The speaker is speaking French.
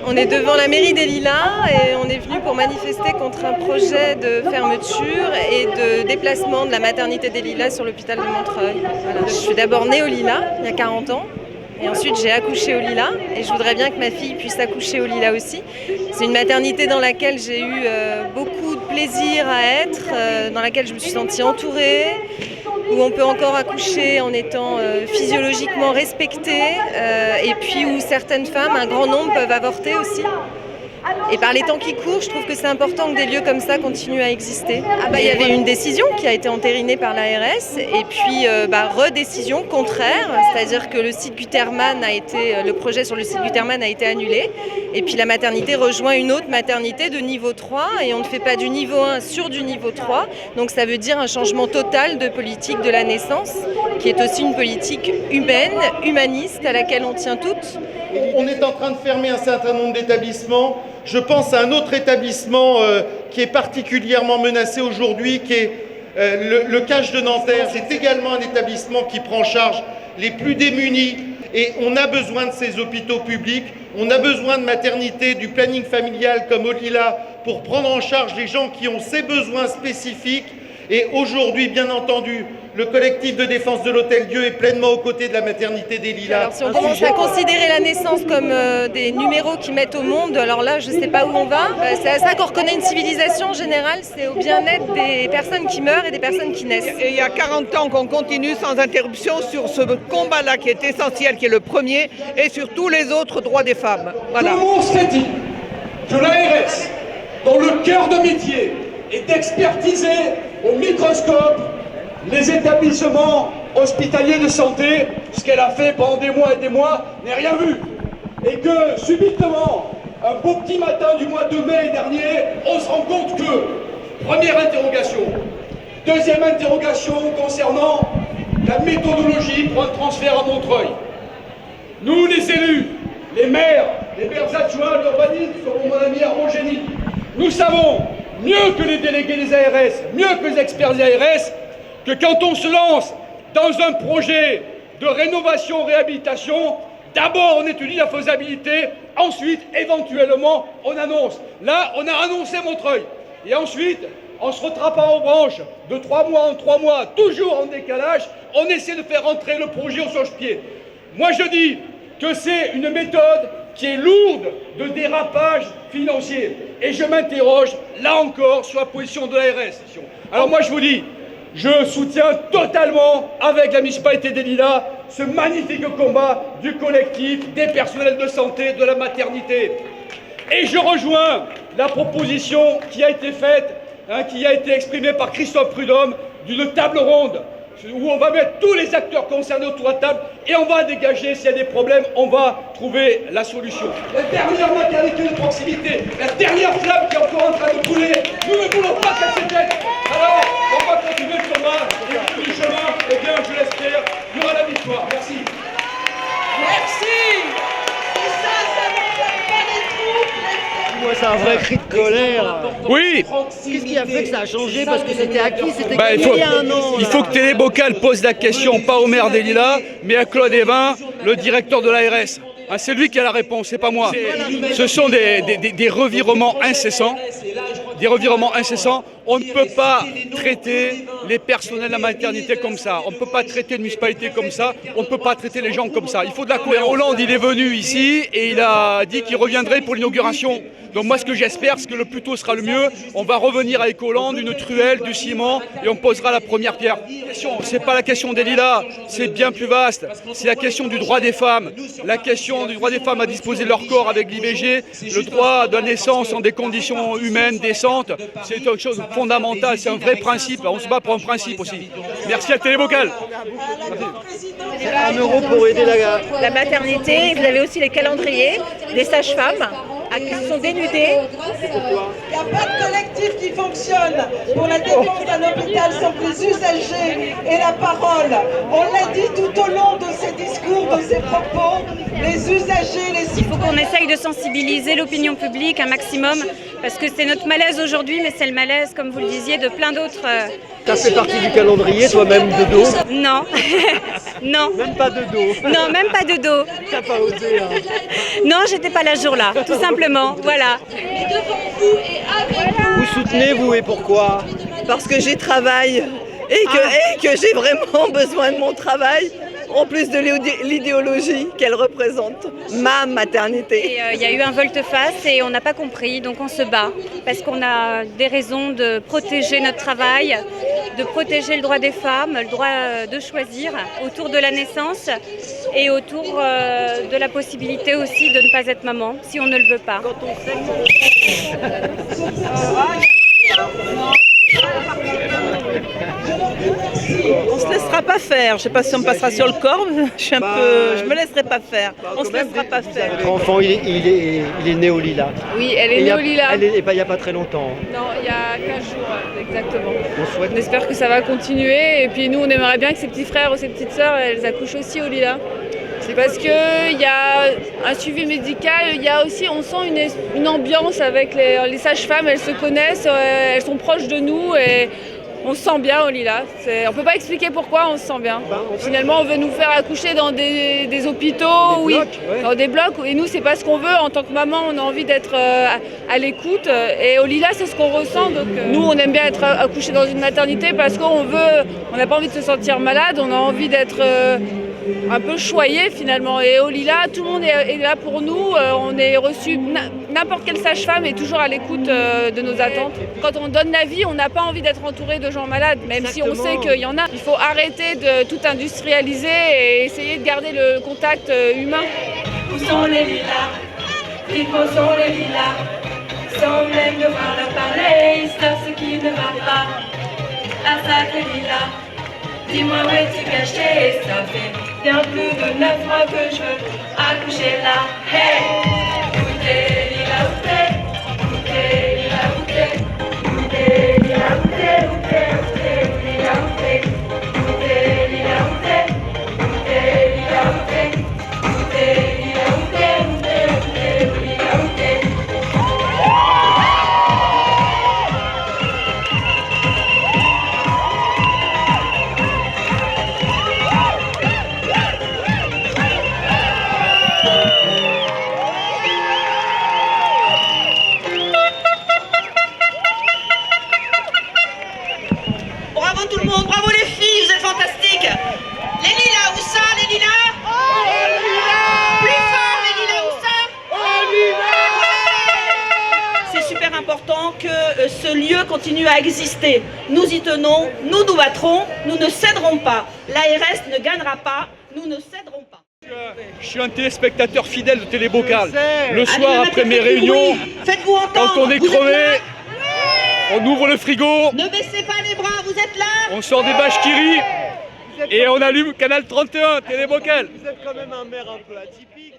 On est devant la mairie des Lilas et on est venu pour manifester contre un projet de fermeture et de déplacement de la maternité des Lilas sur l'hôpital de Montreuil. Voilà. Je suis d'abord née au Lilas, il y a 40 ans, et ensuite j'ai accouché au Lilas et je voudrais bien que ma fille puisse accoucher au Lilas aussi. C'est une maternité dans laquelle j'ai eu beaucoup de plaisir à être, dans laquelle je me suis sentie entourée, où on peut encore accoucher en étant physiologiquement respectée, et puis où certaines femmes, un grand nombre, peuvent avorter aussi. Et par les temps qui courent, je trouve que c'est important que des lieux comme ça continuent à exister. Il y avait une décision qui a été entérinée par l'ARS et puis redécision contraire, c'est-à-dire que le projet sur le site Gutermann a été annulé et puis la maternité rejoint une autre maternité de niveau 3 et on ne fait pas du niveau 1 sur du niveau 3, donc ça veut dire un changement total de politique de la naissance qui est aussi une politique humaine, humaniste à laquelle on tient toutes. On est en train de fermer un certain nombre d'établissements. Je pense à un autre établissement qui est particulièrement menacé aujourd'hui, qui est le CAGE de Nanterre. C'est également un établissement qui prend en charge les plus démunis. Et on a besoin de ces hôpitaux publics, on a besoin de maternités, du planning familial comme au Lilas pour prendre en charge les gens qui ont ces besoins spécifiques. Et aujourd'hui, bien entendu, le collectif de défense de l'Hôtel-Dieu est pleinement aux côtés de la maternité des Lilas. Alors si on commence à considérer la naissance comme des numéros qui mettent au monde, alors là je ne sais pas où on va. C'est à ça qu'on reconnaît une civilisation en général, c'est au bien-être des personnes qui meurent et des personnes qui naissent. Et il y a 40 ans qu'on continue sans interruption sur ce combat-là qui est essentiel, qui est le premier, et sur tous les autres droits des femmes. Voilà. Comment se fait-il que l'ARS, dont le cœur de métier est d'expertiser au microscope les établissements hospitaliers de santé, ce qu'elle a fait pendant des mois et des mois, n'ait rien vu. Et que subitement, un beau petit matin du mois de mai dernier, on se rend compte que, première interrogation, deuxième interrogation concernant la méthodologie pour un transfert à Montreuil. Nous, les élus, les maires adjoints, l'urbanisme, comme mon ami Armogénie, nous savons mieux que les délégués des ARS, mieux que les experts des ARS, que quand on se lance dans un projet de rénovation-réhabilitation, d'abord on étudie la faisabilité, ensuite, éventuellement, on annonce. Là, on a annoncé Montreuil. Et ensuite, en se rattrapant aux branches de 3 mois en 3 mois, toujours en décalage, on essaie de faire entrer le projet au cloche-pied. Moi, je dis que c'est une méthode qui est lourde de dérapage financier. Et je m'interroge, là encore, sur la position de l'ARS. Alors moi, je vous dis, je soutiens totalement, avec la municipalité des Lilas, ce magnifique combat du collectif, des personnels de santé, de la maternité. Et je rejoins la proposition qui a été faite, qui a été exprimée par Christophe Prudhomme, d'une table ronde, où on va mettre tous les acteurs concernés autour de la table et on va dégager, s'il y a des problèmes, on va trouver la solution. La dernière maternité de proximité, la dernière flamme qui est encore en train de brûler, nous ne voulons pas qu'elle s'éteigne. Alors, on va continuer le combat et au bout du chemin, eh bien, je l'espère, il y aura la victoire. Merci. Merci. Moi, c'est un vrai cri de colère. Oui. Qu'est-ce qui a fait que ça a changé? Parce que c'était acquis, c'était gagné il y a un an. Il faut que Télébocal pose la question, pas au maire des Lilas, mais à Claude Évin, le directeur de l'ARS. C'est lui qui a la réponse, c'est pas moi. Ce sont des revirements incessants. Des revirements incessants. On ne peut pas traiter les personnels de la maternité comme ça. On ne peut pas traiter une municipalité comme ça. On ne peut pas traiter les gens comme ça. Il faut de la cohérence. Hollande, il est venu ici et il a dit qu'il reviendrait pour l'inauguration. Donc moi, ce que j'espère, c'est que le plus tôt sera le mieux. On va revenir avec Hollande, une truelle, du ciment et on posera la première pierre. C'est pas la question des Lilas, c'est bien plus vaste. C'est la question du droit des femmes. La question du droit des femmes à disposer de leur corps avec l'IVG, le droit de la naissance en des conditions humaines décentes, c'est quelque chose de fondamental, c'est un vrai principe. On se bat pour un principe aussi. Merci à Télébocal. 1 euro pour aider La maternité, vous avez aussi les calendriers des sages-femmes qui sont dénudées. Il n'y a pas de collectif qui fonctionne pour la défense d'un hôpital sans que les usagers aient la parole. On l'a dit tout au long de ces discours, de ces propos, les usagers, les citoyens. Il faut qu'on essaye de sensibiliser l'opinion publique un maximum, parce que c'est notre malaise aujourd'hui, mais c'est le malaise, comme vous le disiez, de plein d'autres. Tu as fait partie du calendrier toi-même de dos? Non. Non. Même pas de dos. Non, même pas de dos. T'as pas osé, hein. Non, j'étais pas là ce jour-là, tout simplement. Voilà. Vous soutenez, vous, et pourquoi? Parce que j'y travaille et que j'ai vraiment besoin de mon travail, en plus de l'idéologie qu'elle représente, ma maternité. Il y a eu un volte-face et on n'a pas compris, donc on se bat parce qu'on a des raisons de protéger notre travail, de protéger le droit des femmes, le droit de choisir autour de la naissance et autour de la possibilité aussi de ne pas être maman si on ne le veut pas. On se laissera pas faire. Je sais pas si on passera sur le corps. Je me laisserai pas faire. On se laissera pas faire. Votre enfant, il est né au Lilas. Oui, elle est née au Lilas. Il n'y a pas très longtemps. Non, il y a 15 jours, exactement. On espère que ça va continuer. Et puis nous, on aimerait bien que ses petits frères ou ses petites sœurs, elles accouchent aussi au Lilas. C'est parce qu'il y a un suivi médical, il y a aussi, on sent une ambiance avec les sages-femmes, elles se connaissent, elles sont proches de nous et on se sent bien au Lilas. On ne peut pas expliquer pourquoi on se sent bien. Finalement, on veut nous faire accoucher dans des hôpitaux, dans des blocs. Et nous, c'est pas ce qu'on veut. En tant que maman, on a envie d'être à l'écoute. Et au Lilas, c'est ce qu'on ressent. Donc, nous, on aime bien être accouché dans une maternité parce qu'on n'a pas envie de se sentir malade. On a envie d'être un peu choyé finalement. Et au Lilas, tout le monde est là pour nous. On est reçu, n'importe quelle sage-femme est toujours à l'écoute de nos attentes. Quand on donne la vie, on n'a pas envie d'être entouré de gens malades, même si on sait qu'il y en a. Il faut arrêter de tout industrialiser et essayer de garder le contact humain. Où sont les lilas? Dites-moi où sont les lilas? Sans même devoir leur parler, ils savent ce qui ne va pas. Un sacré lilas, dis-moi où es-tu caché? Ça fait bien plus de 9 mois que je veux accoucher là. Hey! Où t'es, lilas, où t'es? Où t'es, lilas, où t'es? Où t'es, lilas, où t'es? Où t'es, où t'es, où lilas, où t'es? Où t'es, lilas, où t'es? Où t'es, lilas, où t'es? Où t'es, lilas, où t'es? Où t'es, où t'es, où lilas, où t'es? Bravo tout le monde, bravo les filles, vous êtes fantastiques. Les lilas, où ça, les lilas? Plus fort, les lilas, où ça? C'est super important que ce lieu continue à exister. Nous y tenons, nous nous battrons, nous ne céderons pas. L'ARS ne gagnera pas, nous ne céderons pas. Je suis un téléspectateur fidèle de Télébocal. Le soir, après mes réunions, Faites-vous entendre. quand on est crevé, on ouvre le frigo, Ne baissez pas les bras, vous êtes là. on sort des vaches qui rient et on allume Canal 31, Télébocal. Vous êtes quand même un maire un peu atypique.